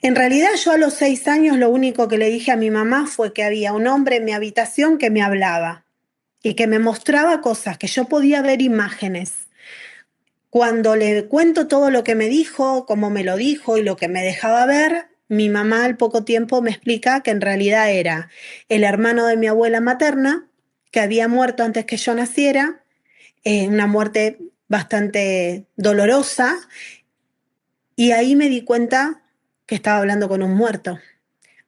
En realidad yo a los 6 años lo único que le dije a mi mamá fue que había un hombre en mi habitación que me hablaba y que me mostraba cosas, que yo podía ver imágenes. Cuando le cuento todo lo que me dijo, cómo me lo dijo y lo que me dejaba ver, mi mamá al poco tiempo me explica que en realidad era el hermano de mi abuela materna, que había muerto antes que yo naciera, una muerte bastante dolorosa, y ahí me di cuenta que estaba hablando con un muerto.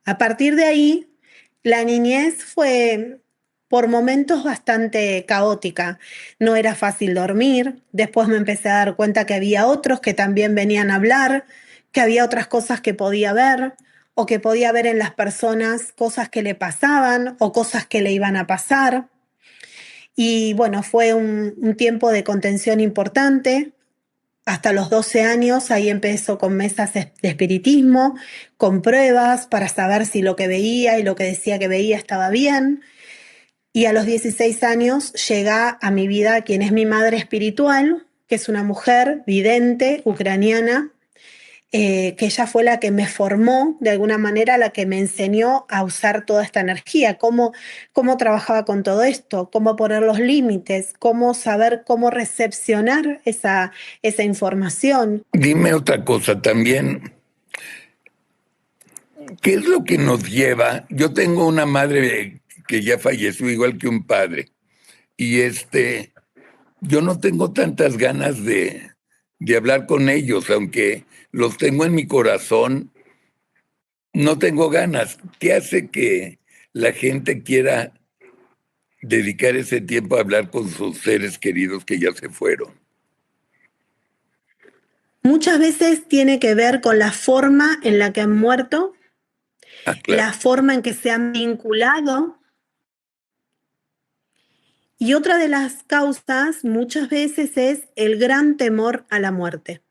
A partir de ahí, la niñez fue por momentos bastante caótica. No era fácil dormir. Después me empecé a dar cuenta que había otros que también venían a hablar, que había otras cosas que podía ver o que podía ver en las personas cosas que le pasaban o cosas que le iban a pasar. Y bueno, fue un tiempo de contención importante hasta los 12 años. Ahí empezó con mesas de espiritismo, con pruebas para saber si lo que veía y lo que decía que veía estaba bien. Y a los 16 años llega a mi vida quien es mi madre espiritual, que es una mujer vidente, ucraniana, que ella fue la que me formó, de alguna manera, la que me enseñó a usar toda esta energía, cómo trabajaba con todo esto, cómo poner los límites, cómo saber cómo recepcionar esa información. Dime otra cosa también. ¿Qué es lo que nos lleva? Yo tengo una madre que ya falleció, igual que un padre, y yo no tengo tantas ganas de hablar con ellos, aunque los tengo en mi corazón, no tengo ganas. ¿Qué hace que la gente quiera dedicar ese tiempo a hablar con sus seres queridos que ya se fueron? Muchas veces tiene que ver con la forma en la que han muerto, Ah, claro. la forma en que se han vinculado. Y otra de las causas muchas veces es el gran temor a la muerte.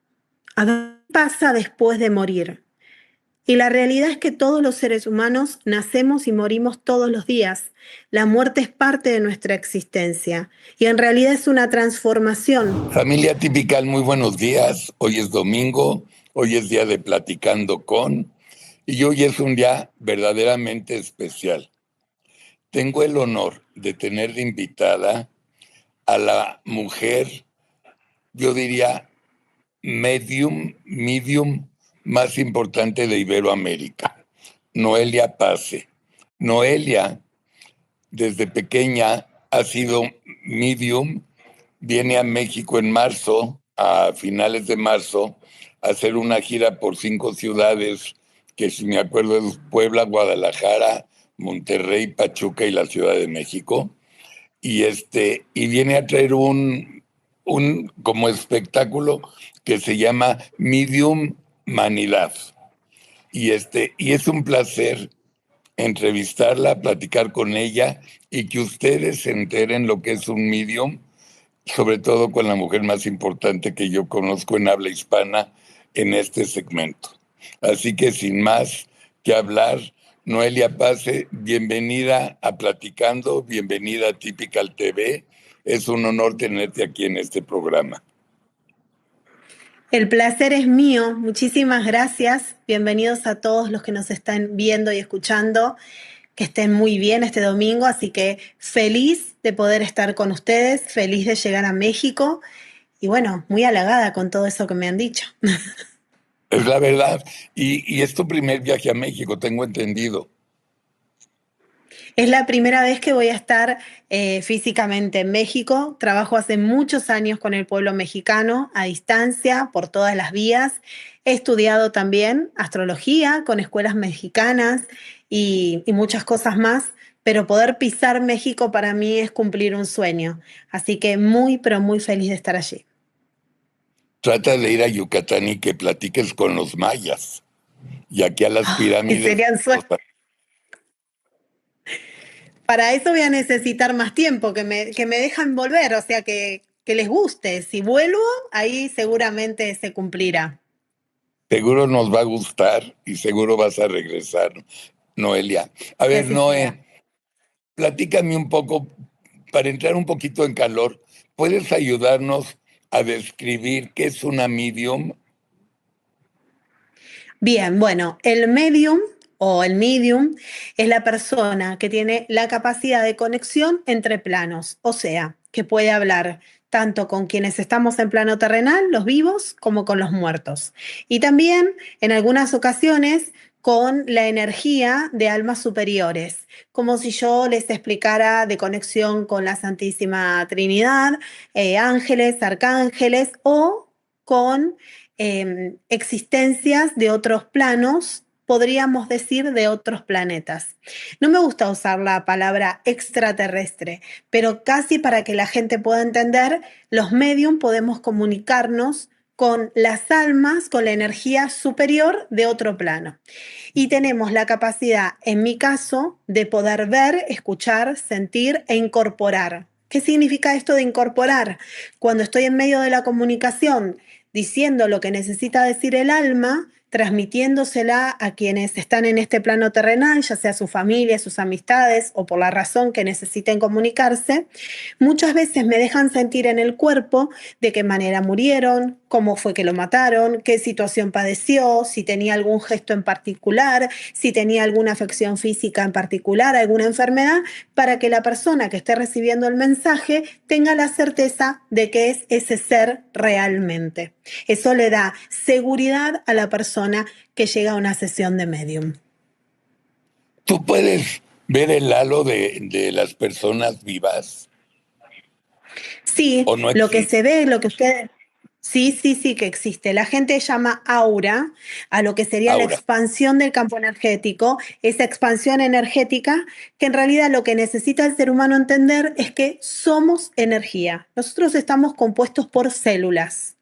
¿A ver qué pasa después de morir? Y la realidad es que todos los seres humanos nacemos y morimos todos los días. La muerte es parte de nuestra existencia y en realidad es una transformación. Familia Típica, muy buenos días. Hoy es domingo, hoy es día de Platicando con, y hoy es un día verdaderamente especial. Tengo el honor de tener de invitada a la mujer, yo diría, medium más importante de Iberoamérica, Noelia Pase. Noelia, desde pequeña, ha sido medium, viene a México en marzo, a finales de marzo, a hacer una gira por 5 ciudades, que si me acuerdo es Puebla, Guadalajara, Monterrey, Pachuca y la Ciudad de México. Y viene a traer un como espectáculo que se llama Medium Manidad. Y es un placer entrevistarla, platicar con ella y que ustedes se enteren lo que es un medium, sobre todo con la mujer más importante que yo conozco en habla hispana en este segmento. Así que sin más que hablar, Noelia Pase, bienvenida a Platicando, bienvenida a Typical TV. Es un honor tenerte aquí en este programa. El placer es mío. Muchísimas gracias. Bienvenidos a todos los que nos están viendo y escuchando. Que estén muy bien este domingo, así que feliz de poder estar con ustedes, feliz de llegar a México y bueno, muy halagada con todo eso que me han dicho. Es la verdad. Y es tu primer viaje a México, tengo entendido. Es la primera vez que voy a estar físicamente en México. Trabajo hace muchos años con el pueblo mexicano a distancia, por todas las vías. He estudiado también astrología con escuelas mexicanas y muchas cosas más, pero poder pisar México para mí es cumplir un sueño. Así que muy, pero muy feliz de estar allí. Trata de ir a Yucatán y que platiques con los mayas. Y aquí a las Y pirámides. serían sueños. Para eso voy a necesitar más tiempo, que me dejan volver, o sea, que les guste. Si vuelvo, ahí seguramente se cumplirá. Seguro nos va a gustar y seguro vas a regresar, Noelia. A Que ver, así sea. Noé, platícame un poco, para entrar un poquito en calor, ¿puedes ayudarnos a describir qué es una medium? Bien, bueno, el medium o el medium es la persona que tiene la capacidad de conexión entre planos, o sea, que puede hablar tanto con quienes estamos en plano terrenal, los vivos, como con los muertos. Y también, en algunas ocasiones, con la energía de almas superiores, como si yo les explicara de conexión con la Santísima Trinidad, ángeles, arcángeles o con existencias de otros planos, podríamos decir de otros planetas. No me gusta usar la palabra extraterrestre, pero casi para que la gente pueda entender, los medium podemos comunicarnos con las almas, con la energía superior de otro plano. Y tenemos la capacidad, en mi caso, de poder ver, escuchar, sentir e incorporar. ¿Qué significa esto de incorporar? Cuando estoy en medio de la comunicación, diciendo lo que necesita decir el alma, transmitiéndosela a quienes están en este plano terrenal, ya sea su familia, sus amistades o por la razón que necesiten comunicarse, muchas veces me dejan sentir en el cuerpo de qué manera murieron, cómo fue que lo mataron, qué situación padeció, si tenía algún gesto en particular, si tenía alguna afección física en particular, alguna enfermedad, para que la persona que esté recibiendo el mensaje tenga la certeza de que es ese ser realmente. Eso le da seguridad a la persona que llega a una sesión de medium. ¿Tú puedes ver el halo de las personas vivas Sí, o no lo que se existe? ve, lo que usted... Sí, sí, sí que existe. La gente llama aura a lo que sería la Ahora, expansión del campo energético, esa expansión energética que en realidad lo que necesita el ser humano entender es que somos energía. Nosotros estamos compuestos por células.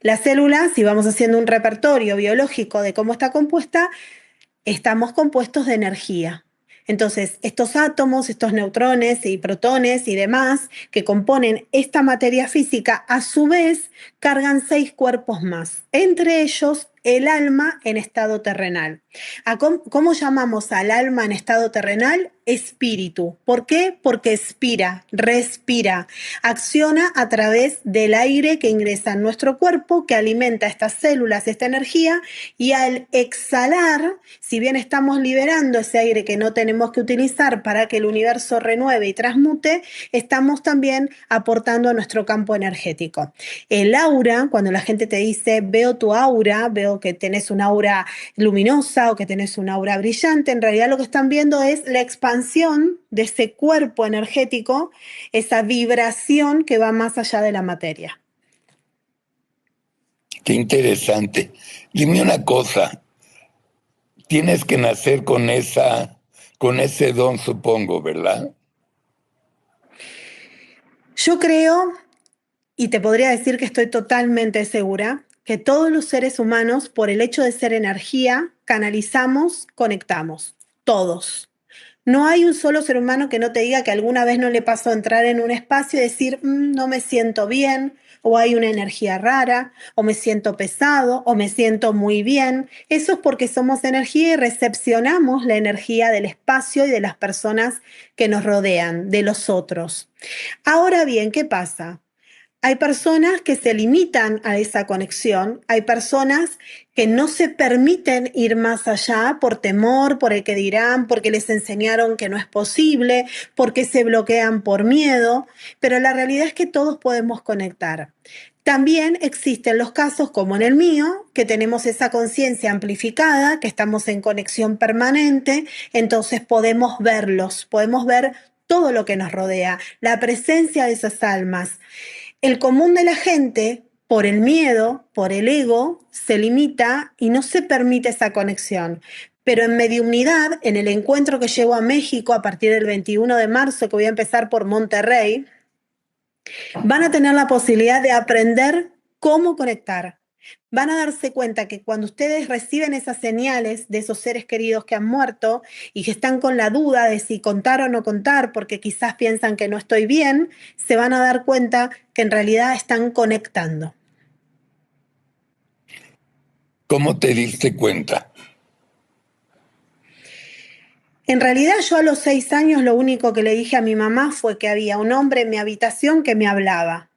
Las células, si vamos haciendo un repertorio biológico de cómo está compuesta, estamos compuestos de energía. Entonces, estos átomos, estos neutrones y protones y demás que componen esta materia física, a su vez, cargan 6 cuerpos más, entre ellos el alma en estado terrenal. ¿Cómo llamamos al alma en estado terrenal? Espíritu. ¿Por qué? Porque expira, respira, acciona a través del aire que ingresa en nuestro cuerpo, que alimenta estas células, esta energía, y al exhalar, si bien estamos liberando ese aire que no tenemos que utilizar para que el universo renueve y transmute, estamos también aportando a nuestro campo energético. El aura, cuando la gente te dice, veo tu aura, veo que tenés una aura luminosa o que tenés una aura brillante, en realidad lo que están viendo es la expansión de ese cuerpo energético, esa vibración que va más allá de la materia. qué interesante. Dime una cosa, tienes que nacer con ese don, supongo, ¿verdad? Yo creo, y te podría decir que estoy totalmente segura, que todos los seres humanos, por el hecho de ser energía, canalizamos, conectamos. Todos. No hay un solo ser humano que no te diga que alguna vez no le pasó entrar en un espacio y decir, no me siento bien, o hay una energía rara, o me siento pesado, o me siento muy bien. Eso es porque somos energía y recepcionamos la energía del espacio y de las personas que nos rodean, de los otros. Ahora bien, ¿qué pasa? Hay personas que se limitan a esa conexión, hay personas que no se permiten ir más allá por temor, por el que dirán, porque les enseñaron que no es posible, porque se bloquean por miedo, pero la realidad es que todos podemos conectar. También existen los casos, como en el mío, que tenemos esa conciencia amplificada, que estamos en conexión permanente, entonces podemos verlos, podemos ver todo lo que nos rodea, la presencia de esas almas. El común de la gente, por el miedo, por el ego, se limita y no se permite esa conexión. Pero en mediunidad, en el encuentro que llevo a México a partir del 21 de marzo, que voy a empezar por Monterrey, van a tener la posibilidad de aprender cómo conectar. Van a darse cuenta que cuando ustedes reciben esas señales de esos seres queridos que han muerto y que están con la duda de si contar o no contar, porque quizás piensan que no estoy bien, se van a dar cuenta que en realidad están conectando. ¿Cómo te diste cuenta? En realidad yo a los 6 años lo único que le dije a mi mamá fue que había un hombre en mi habitación que me hablaba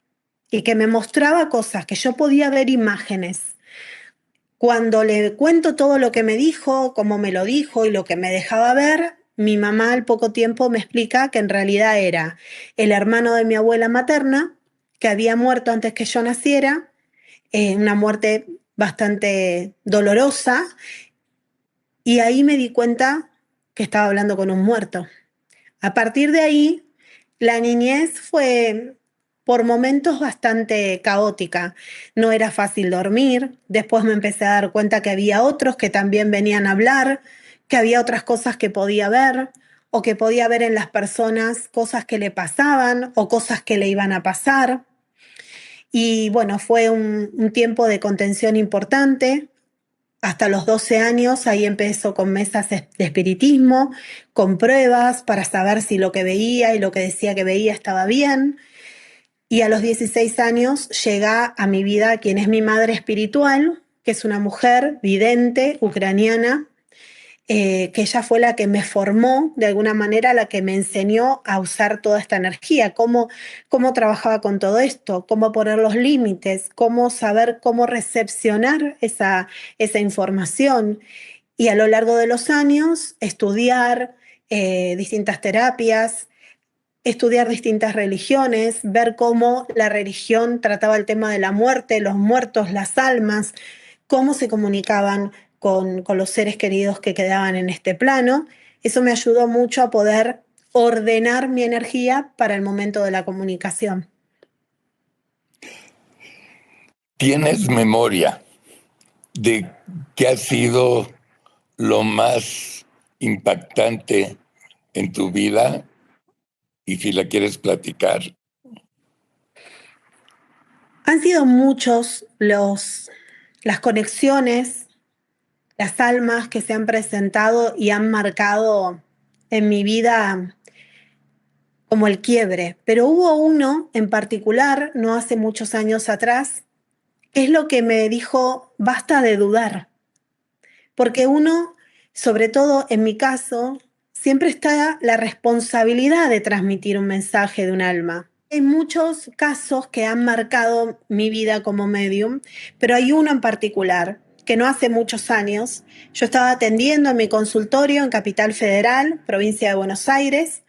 y que me mostraba cosas, que yo podía ver imágenes. Cuando le cuento todo lo que me dijo, cómo me lo dijo y lo que me dejaba ver, mi mamá al poco tiempo me explica que en realidad era el hermano de mi abuela materna, que había muerto antes que yo naciera, una muerte bastante dolorosa, y ahí me di cuenta que estaba hablando con un muerto. A partir de ahí, la niñez fue por momentos bastante caótica. No era fácil dormir. Después me empecé a dar cuenta que había otros que también venían a hablar, que había otras cosas que podía ver o que podía ver en las personas cosas que le pasaban o cosas que le iban a pasar. Y bueno, fue un tiempo de contención importante. Hasta los 12 años, ahí empezó con mesas de espiritismo, con pruebas para saber si lo que veía y lo que decía que veía estaba bien. Y a los 16 años llega a mi vida quien es mi madre espiritual, que es una mujer vidente, ucraniana, que ella fue la que me formó, de alguna manera, la que me enseñó a usar toda esta energía, cómo trabajaba con todo esto, cómo poner los límites, cómo saber cómo recepcionar esa información. Y a lo largo de los años, estudiar distintas terapias, estudiar distintas religiones, ver cómo la religión trataba el tema de la muerte, los muertos, las almas, cómo se comunicaban con los seres queridos que quedaban en este plano. Eso me ayudó mucho a poder ordenar mi energía para el momento de la comunicación. ¿Tienes memoria de qué ha sido lo más impactante en tu vida? Y si la quieres platicar. Han sido muchos las conexiones, las almas que se han presentado y han marcado en mi vida como el quiebre, pero hubo uno en particular, no hace muchos años atrás, que es lo que me dijo, basta de dudar, porque uno, sobre todo en mi caso, siempre está la responsabilidad de transmitir un mensaje de un alma. Hay muchos casos que han marcado mi vida como medium, pero hay uno en particular que no hace muchos años. Yo estaba atendiendo en mi consultorio en Capital Federal, provincia de Buenos Aires.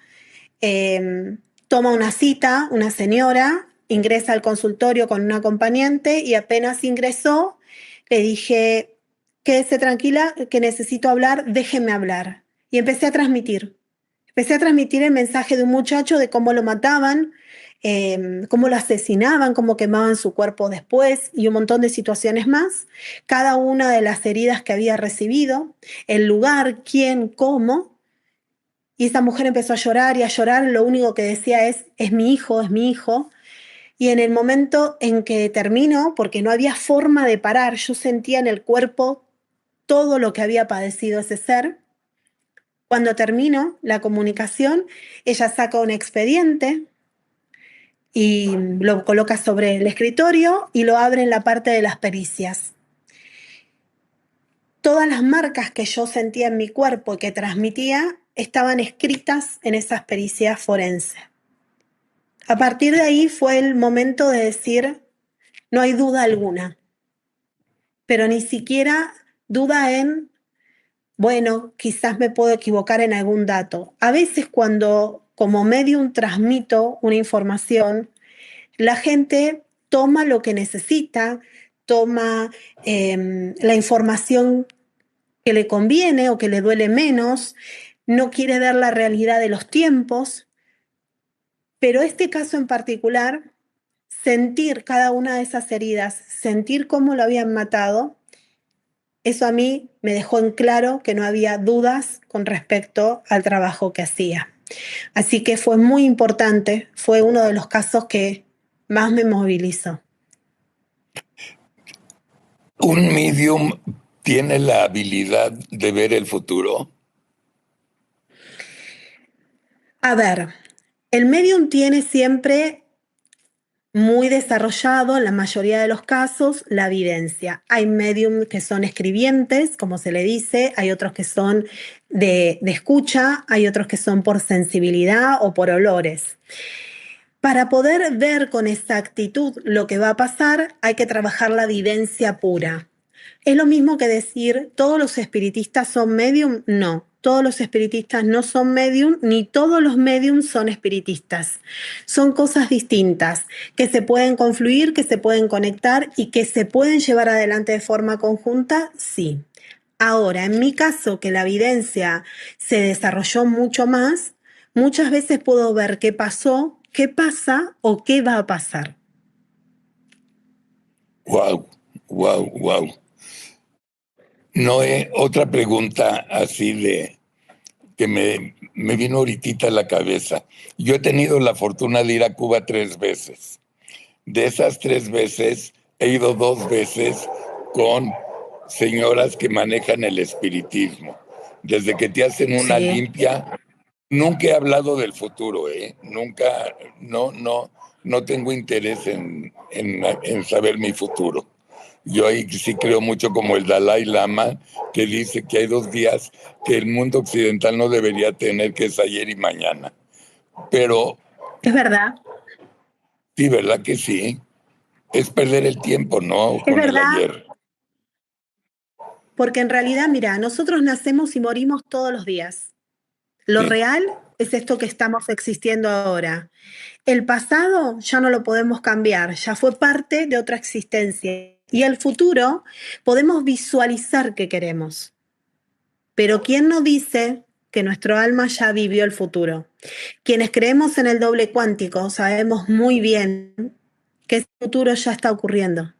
Toma una cita, una señora, ingresa al consultorio con un acompañante y apenas ingresó, le dije, quédese tranquila, que necesito hablar, déjeme hablar. Y empecé a transmitir. Empecé a transmitir el mensaje de un muchacho de cómo lo mataban, cómo lo asesinaban, cómo quemaban su cuerpo después y un montón de situaciones más. Cada una de las heridas que había recibido, el lugar, quién, cómo. Y esa mujer empezó a llorar y a llorar, lo único que decía es mi hijo, es mi hijo. Y en el momento en que terminó, porque no había forma de parar, yo sentía en el cuerpo todo lo que había padecido ese ser. Cuando terminó la comunicación, ella saca un expediente y lo coloca sobre el escritorio y lo abre en la parte de las pericias. Todas las marcas que yo sentía en mi cuerpo y que transmitía estaban escritas en esas pericias forenses. A partir de ahí fue el momento de decir, no hay duda alguna, pero ni siquiera duda en, bueno, quizás me puedo equivocar en algún dato. A veces cuando como medium transmito una información, la gente toma lo que necesita, toma la información que le conviene o que le duele menos, no quiere ver la realidad de los tiempos, pero este caso en particular, sentir cada una de esas heridas, sentir cómo lo habían matado, eso a mí me dejó en claro que no había dudas con respecto al trabajo que hacía. Así que fue muy importante, fue uno de los casos que más me movilizó. ¿Un medium tiene la habilidad de ver el futuro? A ver, el medium tiene siempre muy desarrollado, en la mayoría de los casos, la evidencia. Hay medium que son escribientes, como se le dice, hay otros que son de escucha, hay otros que son por sensibilidad o por olores. Para poder ver con exactitud lo que va a pasar, hay que trabajar la evidencia pura. Es lo mismo que decir, ¿todos los espiritistas son medium? No, todos los espiritistas no son medium, ni todos los mediums son espiritistas. Son cosas distintas, que se pueden confluir, que se pueden conectar y que se pueden llevar adelante de forma conjunta, sí. Ahora, en mi caso, que la evidencia se desarrolló mucho más, muchas veces puedo ver qué pasó, qué pasa o qué va a pasar. Wow, wow, wow. No es otra pregunta así de que me vino ahorita a la cabeza. Yo he tenido la fortuna de ir a Cuba 3 veces. De esas 3 veces, he ido 2 veces con señoras que manejan el espiritismo. Desde que te hacen una Sí, limpia, nunca he hablado del futuro, ¿eh? Nunca, no tengo interés en saber mi futuro. Yo ahí sí creo mucho como el Dalai Lama, que dice que hay 2 días que el mundo occidental no debería tener, que es ayer y mañana. Pero es verdad. sí, ¿verdad que sí? Es perder el tiempo, ¿no? Es Con el verdad, ayer. porque en realidad, mira, nosotros nacemos y morimos todos los días. Lo Sí, real es esto que estamos existiendo ahora. El pasado ya no lo podemos cambiar, ya fue parte de otra existencia. Y el futuro podemos visualizar qué queremos. Pero ¿quién nos dice que nuestro alma ya vivió el futuro? Quienes creemos en el doble cuántico sabemos muy bien que ese futuro ya está ocurriendo.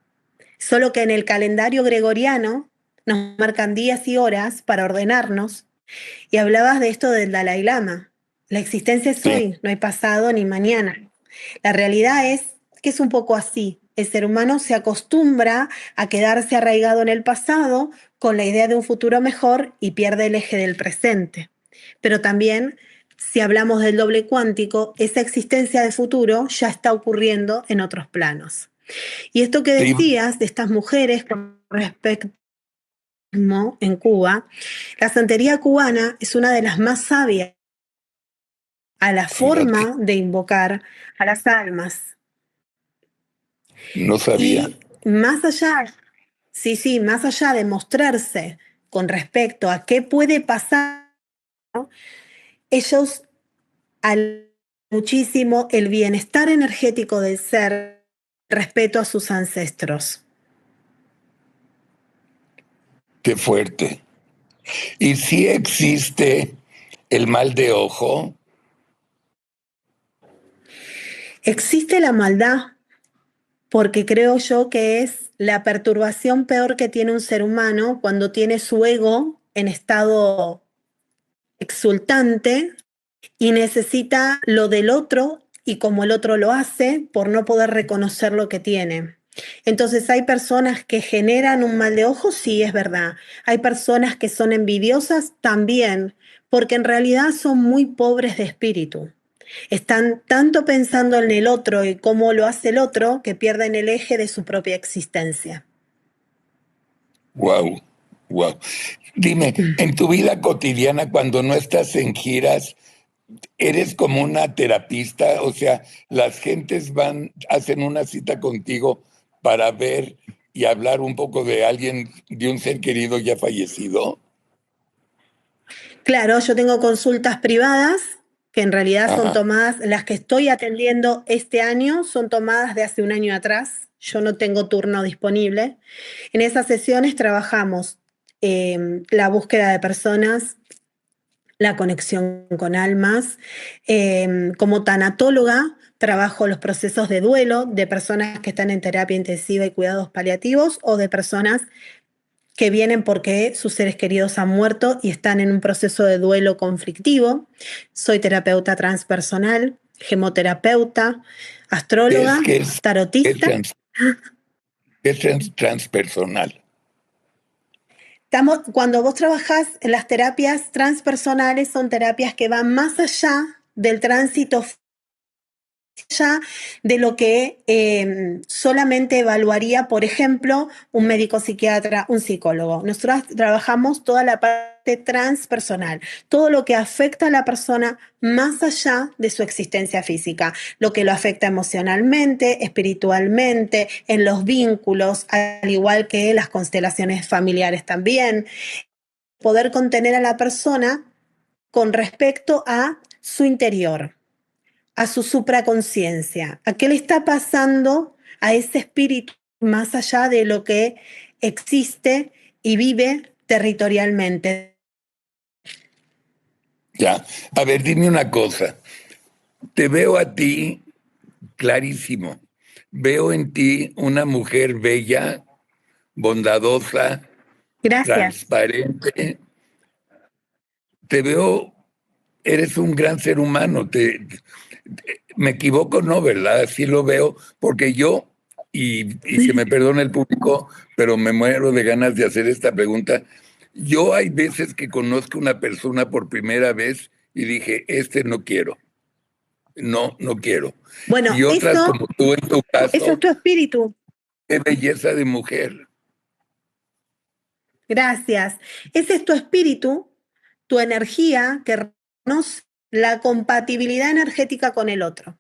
Solo que en el calendario gregoriano nos marcan días y horas para ordenarnos. Y hablabas de esto del Dalai Lama. La existencia es sí. hoy, no hay pasado ni mañana. La realidad es que es un poco así. El ser humano se acostumbra a quedarse arraigado en el pasado con la idea de un futuro mejor y pierde el eje del presente. Pero también, si hablamos del doble cuántico, esa existencia de futuro ya está ocurriendo en otros planos. Y esto que Sí, decías de estas mujeres con respecto en Cuba, la santería cubana es una de las más sabias a la fíjate, forma de invocar a las almas. no sabía. Y más allá, sí, sí, más allá de mostrarse con respecto a qué puede pasar, ellos al muchísimo el bienestar energético del ser, respeto a sus ancestros. Qué fuerte. Y sí existe el mal de ojo. Existe la maldad porque creo yo que es la perturbación peor que tiene un ser humano cuando tiene su ego en estado exultante y necesita lo del otro y como el otro lo hace por no poder reconocer lo que tiene. Entonces hay personas que generan un mal de ojo, sí, es verdad. Hay personas que son envidiosas también, porque en realidad son muy pobres de espíritu. Están tanto pensando en el otro y cómo lo hace el otro que pierden el eje de su propia existencia. Wow, wow. Dime, en tu vida cotidiana, cuando no estás en giras, ¿eres como una terapista? O sea, las gentes van, hacen una cita contigo para ver y hablar un poco de alguien, de un ser querido ya fallecido. Claro, yo tengo consultas privadas que en realidad son Ajá. tomadas, las que estoy atendiendo este año son tomadas de hace un año atrás. Yo no tengo turno disponible. En esas sesiones trabajamos la búsqueda de personas, la conexión con almas. Como tanatóloga, trabajo los procesos de duelo de personas que están en terapia intensiva y cuidados paliativos o de personas que vienen porque sus seres queridos han muerto y están en un proceso de duelo conflictivo. Soy terapeuta transpersonal, gemoterapeuta, Es astróloga, que es, tarotista. transpersonal. Cuando vos trabajás en las terapias transpersonales, son terapias que van más allá del tránsito allá de lo que solamente evaluaría, por ejemplo, un médico psiquiatra, un psicólogo. Nosotros trabajamos toda la parte transpersonal, todo lo que afecta a la persona más allá de su existencia física, lo que lo afecta emocionalmente, espiritualmente, en los vínculos, al igual que las constelaciones familiares también. Poder contener a la persona con respecto a su interior, a su supraconciencia, a qué le está pasando a ese espíritu más allá de lo que existe y vive territorialmente. Ya, a ver, dime una cosa. Te veo a ti clarísimo. Veo en ti una mujer bella, bondadosa, Gracias. transparente. Te veo, eres un gran ser humano. Me equivoco, no, ¿verdad? Así lo veo, porque yo, y que me perdone el público, pero me muero de ganas de hacer esta pregunta. Yo hay veces que conozco una persona por primera vez y dije, este no quiero, no quiero. Bueno, Y otras eso como tú en tu es caso, tu espíritu. qué belleza de mujer. Gracias. Ese es tu espíritu, tu energía que reconoce la compatibilidad energética con el otro.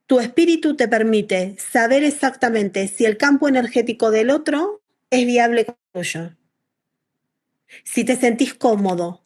Tu espíritu te permite saber exactamente si el campo energético del otro es viable con el tuyo. Si te sentís cómodo,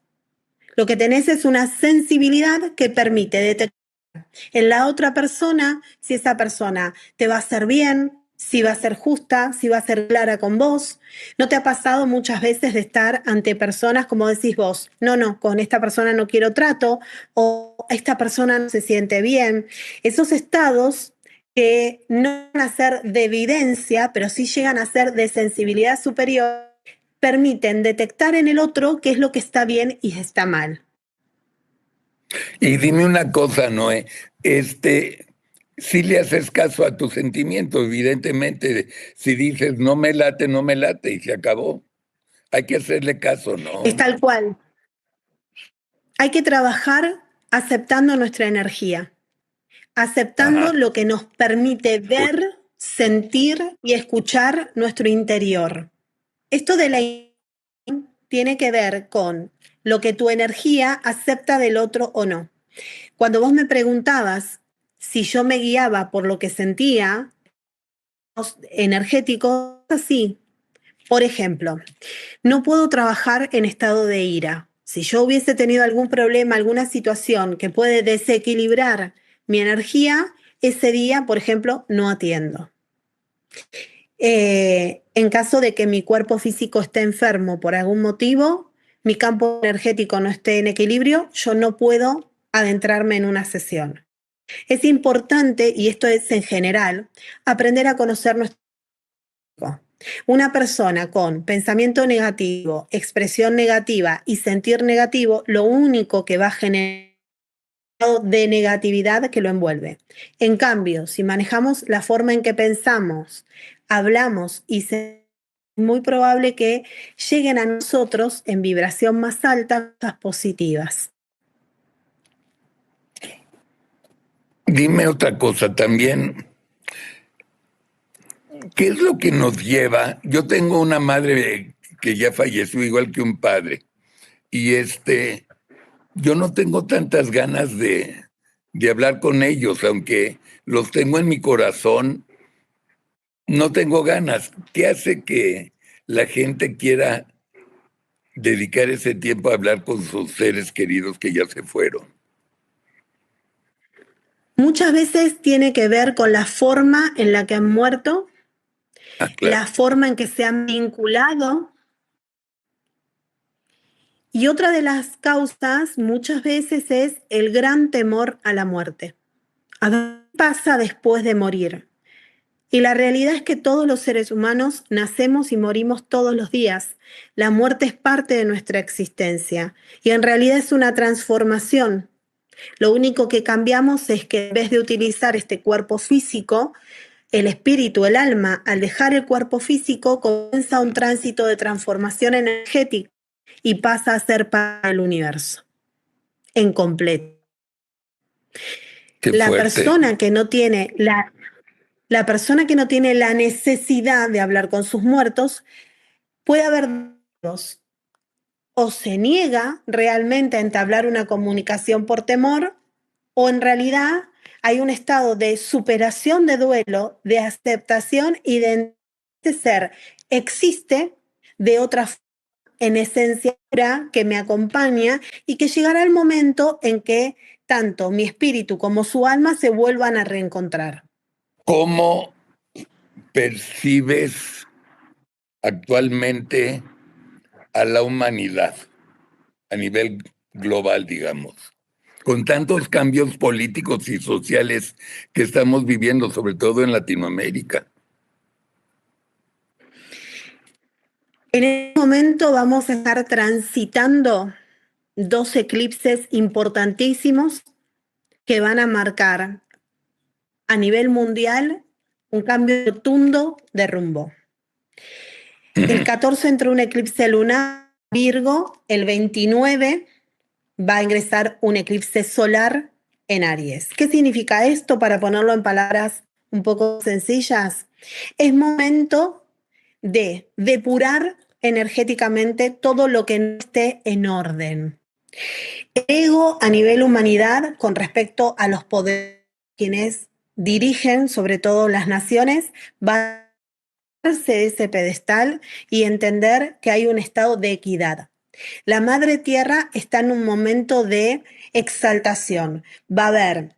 lo que tenés es una sensibilidad que permite detectar en la otra persona si esa persona te va a hacer bien, si va a ser justa, si va a ser clara con vos. ¿No te ha pasado muchas veces de estar ante personas como decís vos, no, con esta persona no quiero trato o esta persona no se siente bien? Esos estados que no van a ser de evidencia, pero sí llegan a ser de sensibilidad superior, permiten detectar en el otro qué es lo que está bien y está mal. Y dime una cosa, Noé, si le haces caso a tu sentimiento, evidentemente, si dices no me late, no me late y se acabó. Hay que hacerle caso, Es ¿no? tal cual. Hay que trabajar aceptando nuestra energía, aceptando Ajá. lo que nos permite Pues, ver, sentir y escuchar nuestro interior. Esto de la tiene que ver con lo que tu energía acepta del otro o no. Cuando vos me preguntabas si yo me guiaba por lo que sentía energético, así. Por ejemplo, no puedo trabajar en estado de ira. Si yo hubiese tenido algún problema, alguna situación que puede desequilibrar mi energía, ese día, por ejemplo, no atiendo. En caso de que mi cuerpo físico esté enfermo por algún motivo, mi campo energético no esté en equilibrio, yo no puedo adentrarme en una sesión. Es importante, y esto es en general, aprender a conocer nuestro cuerpo. Una persona con pensamiento negativo, expresión negativa y sentir negativo, lo único que va a generar de negatividad que lo envuelve. En cambio, si manejamos la forma en que pensamos, hablamos y es muy probable que lleguen a nosotros en vibración más alta cosas positivas. dime otra cosa también. ¿Qué es lo que nos lleva? Yo tengo una madre que ya falleció igual que un padre y yo no tengo tantas ganas de hablar con ellos, aunque los tengo en mi corazón, no tengo ganas. ¿Qué hace que la gente quiera dedicar ese tiempo a hablar con sus seres queridos que ya se fueron? Muchas veces tiene que ver con la forma en la que han muerto, Ah, claro. la forma en que se han vinculado. Y otra de las causas muchas veces es el gran temor a la muerte. ¿A qué pasa después de morir? Y la realidad es que todos los seres humanos nacemos y morimos todos los días. La muerte es parte de nuestra existencia y en realidad es una transformación. Lo único que cambiamos es que en vez de utilizar este cuerpo físico, el espíritu, el alma, al dejar el cuerpo físico, comienza un tránsito de transformación energética y pasa a ser para el universo en completo. Qué La fuerte. persona que no tiene la persona que no tiene la necesidad de hablar con sus muertos puede haber dos. O se niega realmente a entablar una comunicación por temor, o en realidad hay un estado de superación de duelo, de aceptación y de este ser existe de otra forma, en esencia que me acompaña y que llegará el momento en que tanto mi espíritu como su alma se vuelvan a reencontrar. ¿Cómo percibes actualmente a la humanidad a nivel global, digamos, con tantos cambios políticos y sociales que estamos viviendo, sobre todo en Latinoamérica? En este momento vamos a estar transitando dos eclipses importantísimos que van a marcar a nivel mundial un cambio rotundo de rumbo. El 14 entró un eclipse lunar Virgo, el 29 va a ingresar un eclipse solar en Aries. ¿Qué significa esto? Para ponerlo en palabras un poco sencillas, es momento de depurar energéticamente todo lo que no esté en orden. El ego a nivel humanidad con respecto a los poderes quienes dirigen, sobre todo las naciones, va a darse de ese pedestal y entender que hay un estado de equidad. La madre tierra está en un momento de exaltación. Va a haber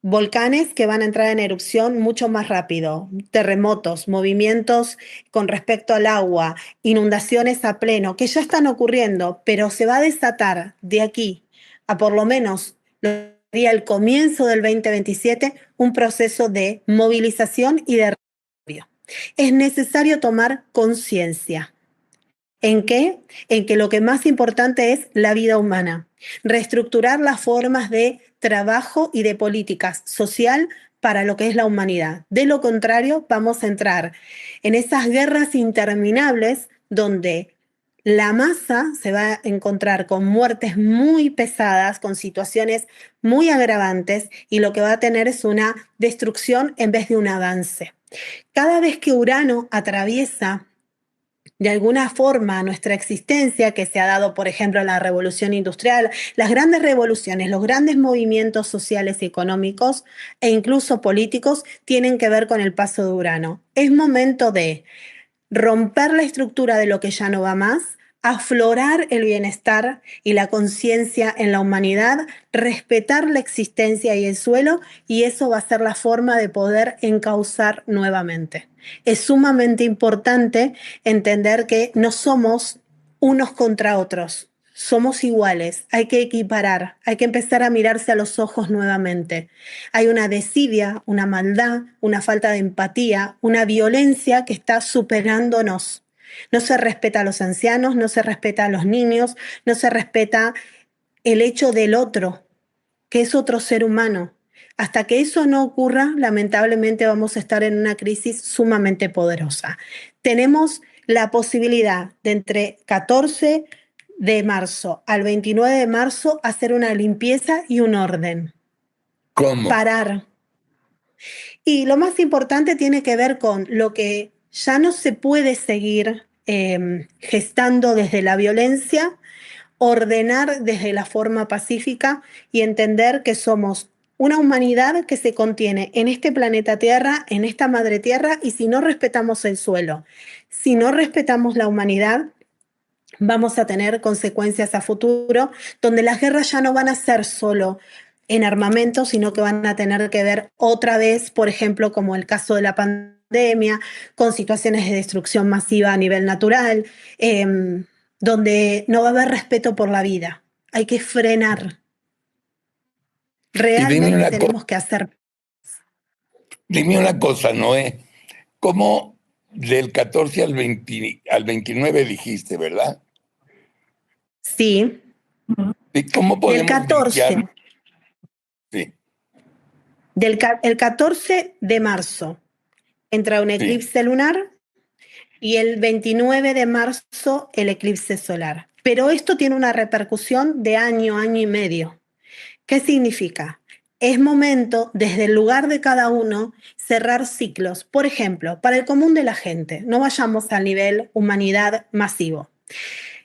volcanes que van a entrar en erupción mucho más rápido, terremotos, movimientos con respecto al agua, inundaciones a pleno, que ya están ocurriendo, pero se va a desatar de aquí a por lo menos lo que sería el comienzo del 2027 un proceso de movilización y de recambio. Es necesario tomar conciencia. ¿En qué? En que lo que más importante es la vida humana, reestructurar las formas de trabajo y de políticas social para lo que es la humanidad. De lo contrario, vamos a entrar en esas guerras interminables donde la masa se va a encontrar con muertes muy pesadas, con situaciones muy agravantes y lo que va a tener es una destrucción en vez de un avance. Cada vez que Urano atraviesa de alguna forma nuestra existencia que se ha dado, por ejemplo, en la revolución industrial, las grandes revoluciones, los grandes movimientos sociales y económicos e incluso políticos tienen que ver con el paso de Urano. Es momento de romper la estructura de lo que ya no va más, aflorar el bienestar y la conciencia en la humanidad, respetar la existencia y el suelo, y eso va a ser la forma de poder encauzar nuevamente. Es sumamente importante entender que no somos unos contra otros. Somos iguales, hay que equiparar, hay que empezar a mirarse a los ojos nuevamente. Hay una desidia, una maldad, una falta de empatía, una violencia que está superándonos. No se respeta a los ancianos, no se respeta a los niños, no se respeta el hecho del otro, que es otro ser humano. Hasta que eso no ocurra, lamentablemente vamos a estar en una crisis sumamente poderosa. Tenemos la posibilidad de entre 14 de marzo al 29 de marzo hacer una limpieza y un orden. ¿Cómo? Parar. Y lo más importante tiene que ver con lo que ya no se puede seguir gestando desde la violencia, ordenar desde la forma pacífica y entender que somos una humanidad que se contiene en este planeta Tierra, en esta madre Tierra, y si no respetamos el suelo, si no respetamos la humanidad, vamos a tener consecuencias a futuro, donde las guerras ya no van a ser solo en armamento, sino que van a tener que ver otra vez, por ejemplo, como el caso de la pandemia, con situaciones de destrucción masiva a nivel natural, donde no va a haber respeto por la vida. Hay que frenar. Y Realmente tenemos que hacer. dime una cosa, Noé, ¿cómo del 14 al 29 dijiste, verdad? Sí, ¿Y cómo del podemos 14, brillar? Sí, el 14 de marzo entra un sí. eclipse lunar y el 29 de marzo el eclipse solar. Pero esto tiene una repercusión de año, año y medio. ¿Qué significa? Es momento, desde el lugar de cada uno, cerrar ciclos. Por ejemplo, para el común de la gente, no vayamos al nivel humanidad masivo.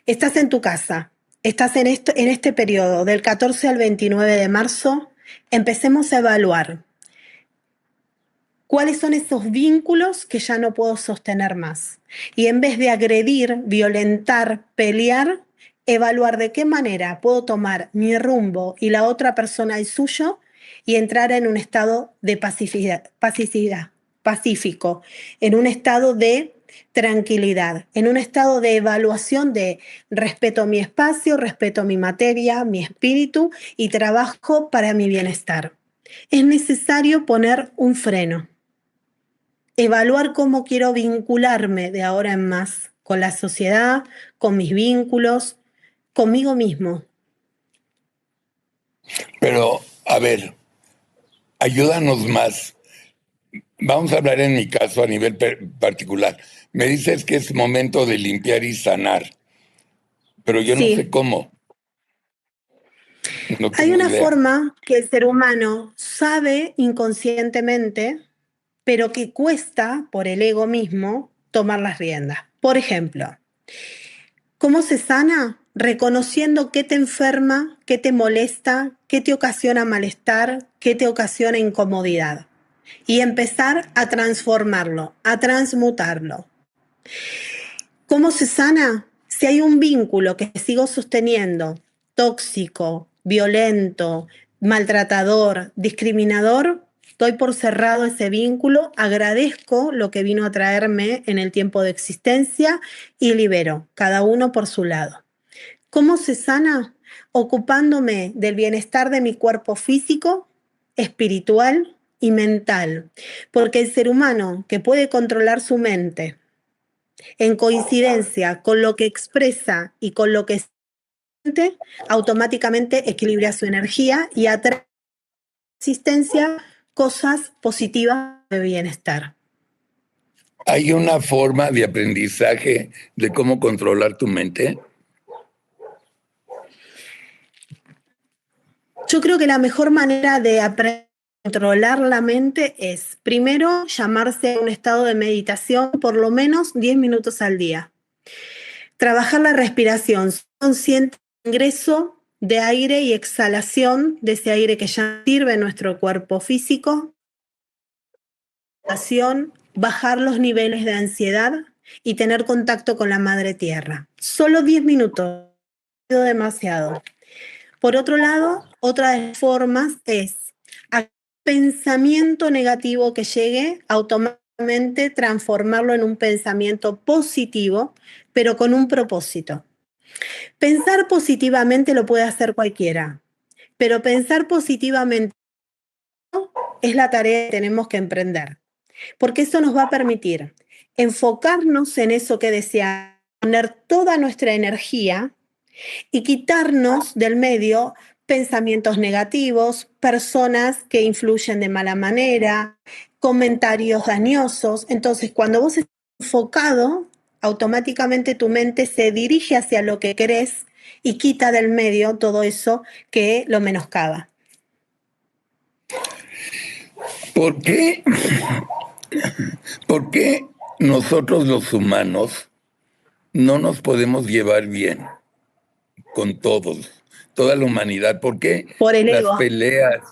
Estás en tu casa, estás en este periodo del 14 al 29 de marzo, empecemos a evaluar cuáles son esos vínculos que ya no puedo sostener más. Y en vez de agredir, violentar, pelear, evaluar de qué manera puedo tomar mi rumbo y la otra persona el suyo y entrar en un estado de pacífico, en un estado de tranquilidad, en un estado de evaluación de respeto mi espacio, respeto mi materia, mi espíritu y trabajo para mi bienestar. Es necesario poner un freno, evaluar cómo quiero vincularme de ahora en más con la sociedad, con mis vínculos, conmigo mismo. Pero, a ver, ayúdanos más. Vamos a hablar en mi caso a nivel particular. Me dices que es momento de limpiar y sanar, pero yo no sé Sí, cómo. No hay tengo una idea. forma que el ser humano sabe inconscientemente, pero que cuesta por el ego mismo tomar las riendas. Por ejemplo, ¿cómo se sana? Reconociendo qué te enferma, qué te molesta, qué te ocasiona malestar, qué te ocasiona incomodidad. Y empezar a transformarlo, a transmutarlo. ¿Cómo se sana? Si hay un vínculo que sigo sosteniendo, tóxico, violento, maltratador, discriminador, doy por cerrado ese vínculo, agradezco lo que vino a traerme en el tiempo de existencia y libero, cada uno por su lado. ¿Cómo se sana? Ocupándome del bienestar de mi cuerpo físico, espiritual y mental. Porque el ser humano que puede controlar su mente en coincidencia con lo que expresa y con lo que siente, automáticamente equilibra su energía y atrae a la existencia cosas positivas de bienestar. ¿Hay una forma de aprendizaje de cómo controlar tu mente? Yo creo que la mejor manera de aprender a controlar la mente es, primero, llamarse a un estado de meditación por lo menos 10 minutos al día. Trabajar la respiración, ser consciente del ingreso de aire y exhalación de ese aire que ya sirve en nuestro cuerpo físico. Bajar los niveles de ansiedad y tener contacto con la madre tierra. Solo 10 minutos, no demasiado. Por otro lado, otra de las formas es a pensamiento negativo que llegue, automáticamente transformarlo en un pensamiento positivo, pero con un propósito. Pensar positivamente lo puede hacer cualquiera, pero pensar positivamente es la tarea que tenemos que emprender, porque eso nos va a permitir enfocarnos en eso que deseamos, poner toda nuestra energía y quitarnos del medio pensamientos negativos, personas que influyen de mala manera, comentarios dañosos. Entonces, cuando vos estás enfocado, automáticamente tu mente se dirige hacia lo que querés y quita del medio todo eso que lo menoscaba. ¿Por qué? ¿Por qué nosotros los humanos no nos podemos llevar bien con todos, toda la humanidad? ¿Por qué Por el las ego, peleas,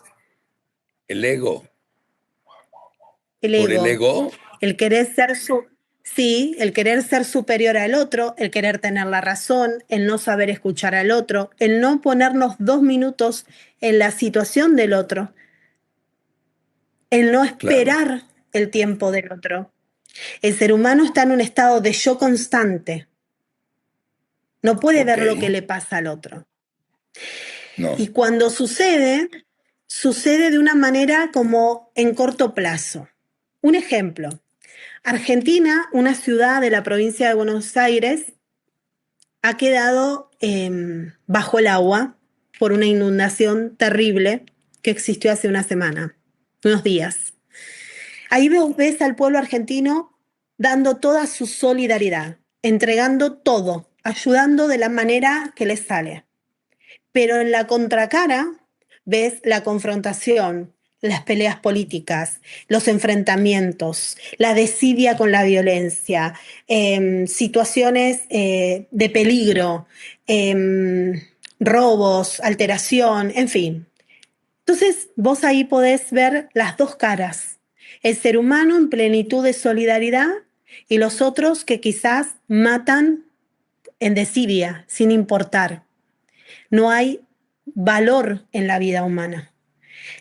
el ego? el ¿Por el ego, ego? el querer ser sí, el querer ser superior al otro, el querer tener la razón, el no saber escuchar al otro, el no ponernos 2 minutos en la situación del otro, el no Claro, esperar el tiempo del otro. El ser humano está en un estado de yo constante, no puede ok, ver lo que le pasa al otro. no, Y cuando sucede, sucede de una manera como en corto plazo. Un ejemplo, Argentina, una ciudad de la provincia de Buenos Aires, ha quedado bajo el agua por una inundación terrible que existió hace una semana, unos días. Ahí ves al pueblo argentino dando toda su solidaridad, entregando todo, ayudando de la manera que les sale. Pero en la contracara ves la confrontación, las peleas políticas, los enfrentamientos, la desidia con la violencia, situaciones de peligro, robos, alteración, en fin. Entonces vos ahí podés ver las dos caras, el ser humano en plenitud de solidaridad y los otros que quizás matan en desidia, sin importar. No hay valor en la vida humana.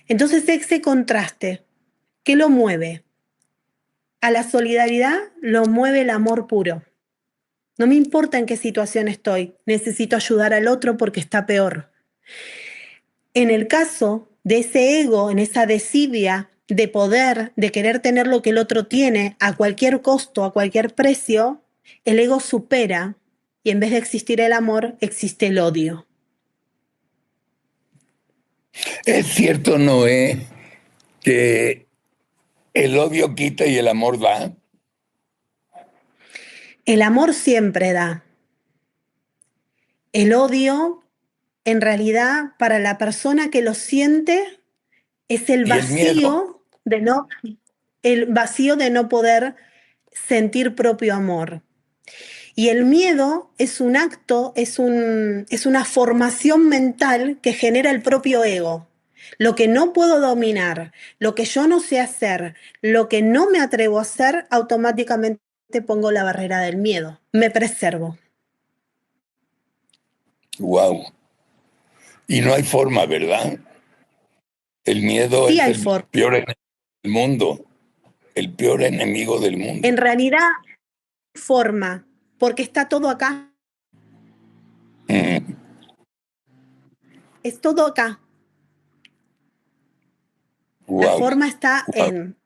Entonces ese contraste, ¿qué lo mueve? A la solidaridad lo mueve el amor puro. No me importa en qué situación estoy, necesito ayudar al otro porque está peor. En el caso de ese ego, en esa desidia de poder, de querer tener lo que el otro tiene a cualquier costo, a cualquier precio, el ego supera y en vez de existir el amor, existe el odio. Es cierto, Noé, que el odio quita y el amor da. El amor siempre da. El odio, en realidad, para la persona que lo siente, es Y el miedo. el vacío de no poder sentir propio amor. Y el miedo es un acto, es una formación mental que genera el propio ego. Lo que no puedo dominar, lo que yo no sé hacer, lo que no me atrevo a hacer, automáticamente pongo la barrera del miedo. Me preservo. Wow. Y no hay forma, ¿verdad? El miedo Sí es hay el forma. peor enemigo del mundo. El peor enemigo del En mundo. realidad, hay forma, porque está todo acá. Mm. Es todo acá. La Wow. forma está Wow. en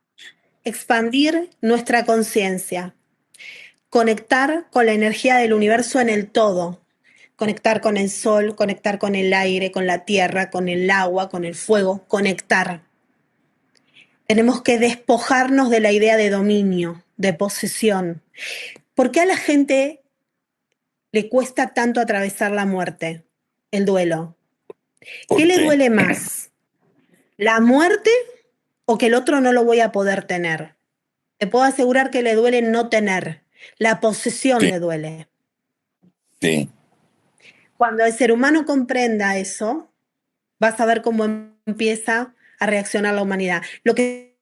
expandir nuestra conciencia, conectar con la energía del universo en el todo, conectar con el sol, conectar con el aire, con la tierra, con el agua, con el fuego, conectar. Tenemos que despojarnos de la idea de dominio, de posesión. ¿Por qué a la gente le cuesta tanto atravesar la muerte, el duelo? ¿Qué ¿Por le qué? duele más? ¿La muerte o que el otro no lo voy a poder tener? Te puedo asegurar que le duele no tener. La posesión Sí, le duele. sí. Cuando el ser humano comprenda eso, vas a ver cómo empieza a reaccionar la humanidad. Lo que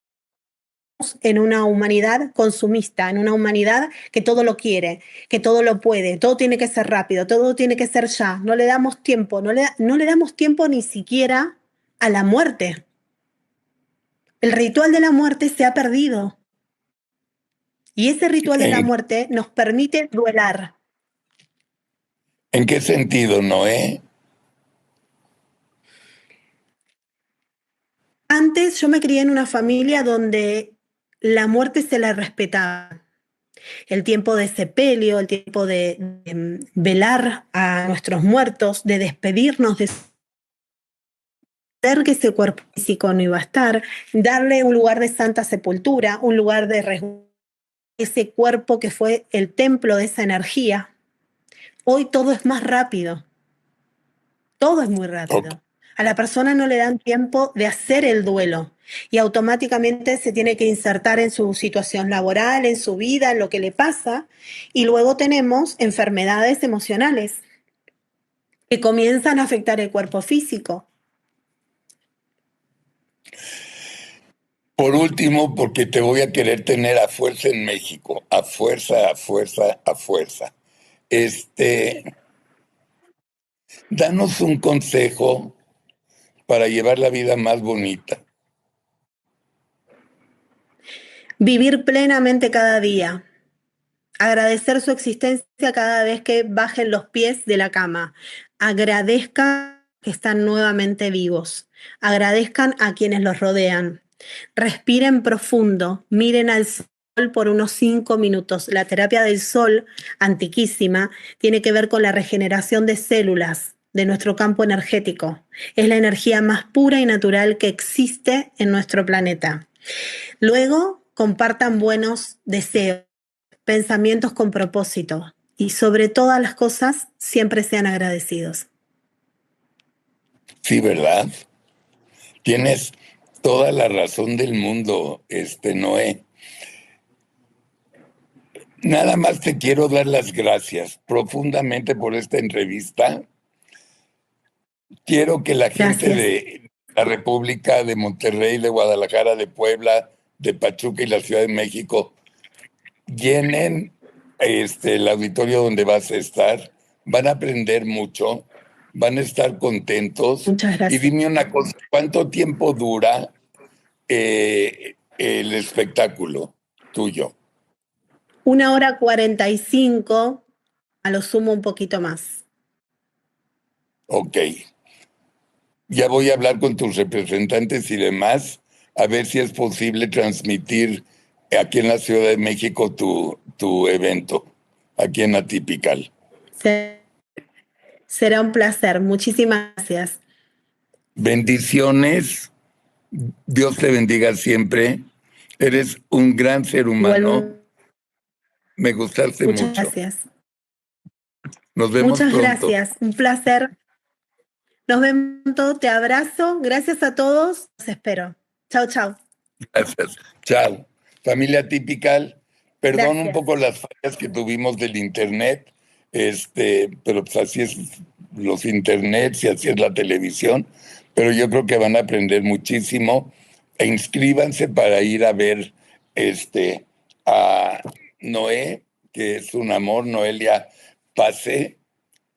vemos en una humanidad consumista, en una humanidad que todo lo quiere, que todo lo puede, todo tiene que ser rápido, todo tiene que ser ya. No le damos tiempo, no le damos tiempo ni siquiera a la muerte. El ritual de la muerte se ha perdido. Y ese ritual de la ¿En, muerte nos permite duelar. en qué sentido, Noé? Antes yo me crié en una familia donde la muerte se la respetaba. El tiempo de sepelio, el tiempo de velar a nuestros muertos, de despedirnos, de saber que ese cuerpo físico no iba a estar, darle un lugar de santa sepultura, un lugar de resguardo, ese cuerpo que fue el templo de esa energía. Hoy todo es más rápido, todo es muy Ok. rápido. A la persona no le dan tiempo de hacer el duelo y automáticamente se tiene que insertar en su situación laboral, en su vida, en lo que le pasa. Y luego tenemos enfermedades emocionales que comienzan a afectar el cuerpo físico. Por último, porque te voy a querer tener a fuerza en México, a fuerza, a fuerza, a fuerza. Este, danos un consejo para llevar la vida más bonita. Vivir plenamente cada día. Agradecer su existencia cada vez que bajen los pies de la cama. Agradezcan que están nuevamente vivos. Agradezcan a quienes los rodean. Respiren profundo. Miren al sol por unos 5 minutos. La terapia del sol, antiquísima, tiene que ver con la regeneración de células de nuestro campo energético. Es la energía más pura y natural que existe en nuestro planeta. Luego, compartan buenos deseos, pensamientos con propósito y sobre todas las cosas siempre sean agradecidos. Sí, ¿verdad? Tienes toda la razón del mundo, Noé. Nada más te quiero dar las gracias profundamente por esta entrevista. Quiero que la gente Gracias. de la República, de Monterrey, de Guadalajara, de Puebla, de Pachuca y la Ciudad de México llenen el auditorio donde vas a estar. Van a aprender mucho, van a estar contentos. Muchas Y gracias. dime una cosa, ¿cuánto tiempo dura el espectáculo tuyo? 1 hora 45, a lo sumo un poquito más. Ok. Ya voy a hablar con tus representantes y demás, a ver si es posible transmitir aquí en la Ciudad de México tu evento, aquí en Atypical. Será un placer. Muchísimas gracias. Bendiciones. Dios te bendiga siempre. Eres un gran ser humano. Igual, Me gustaste muchas mucho. gracias. Nos vemos Muchas pronto. gracias. Un placer. Nos vemos pronto. Te abrazo. Gracias a todos. Los espero. Chao, chao. Gracias. Chao. Familia Atypical, perdón Gracias. un poco las fallas que tuvimos del internet, pero pues así es los internets y así es la televisión, pero yo creo que van a aprender muchísimo e inscríbanse para ir a ver a Noé, que es un amor. Noelia Pase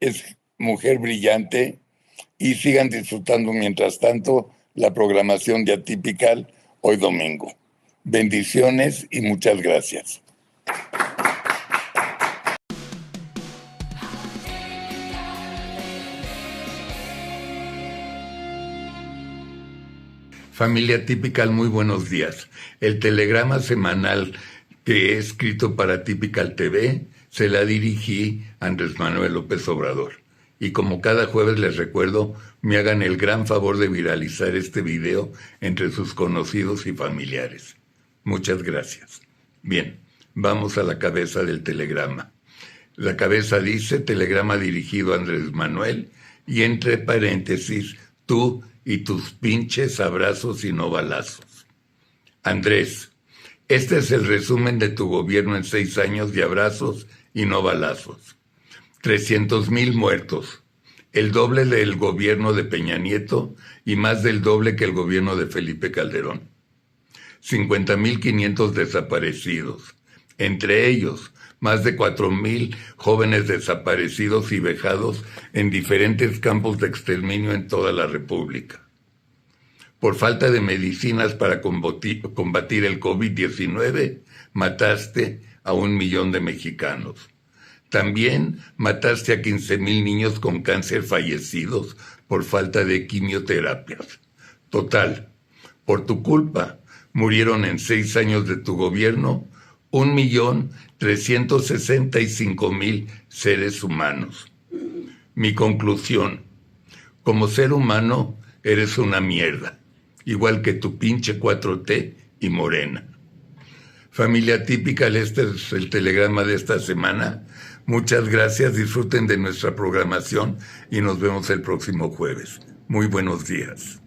es mujer brillante, y sigan disfrutando mientras tanto la programación de Atypical hoy domingo. Bendiciones y muchas gracias. Familia Atypical, muy buenos días. El telegrama semanal que he escrito para Atypical TV se la dirigí a Andrés Manuel López Obrador. Y como cada jueves les recuerdo, me hagan el gran favor de viralizar este video entre sus conocidos y familiares. Muchas gracias. Bien, vamos a la cabeza del telegrama. La cabeza dice: telegrama dirigido a Andrés Manuel, y entre paréntesis, tú y tus pinches abrazos y no balazos. Andrés, este es el resumen de tu gobierno en 6 años de abrazos y no balazos. 300,000 muertos, el doble del gobierno de Peña Nieto y más del doble que el gobierno de Felipe Calderón. 50,500 desaparecidos, entre ellos más de 4,000 jóvenes desaparecidos y vejados en diferentes campos de exterminio en toda la República. Por falta de medicinas para combatir el COVID-19, mataste a 1 millón de mexicanos. También mataste a 15,000 niños con cáncer fallecidos por falta de quimioterapias. Total, por tu culpa, murieron en 6 años de tu gobierno 1,365,000 seres humanos. Mi conclusión: como ser humano eres una mierda, igual que tu pinche 4T y Morena. Familia Atypical, este es el telegrama de esta semana. Muchas gracias, disfruten de nuestra programación y nos vemos el próximo jueves. Muy buenos días.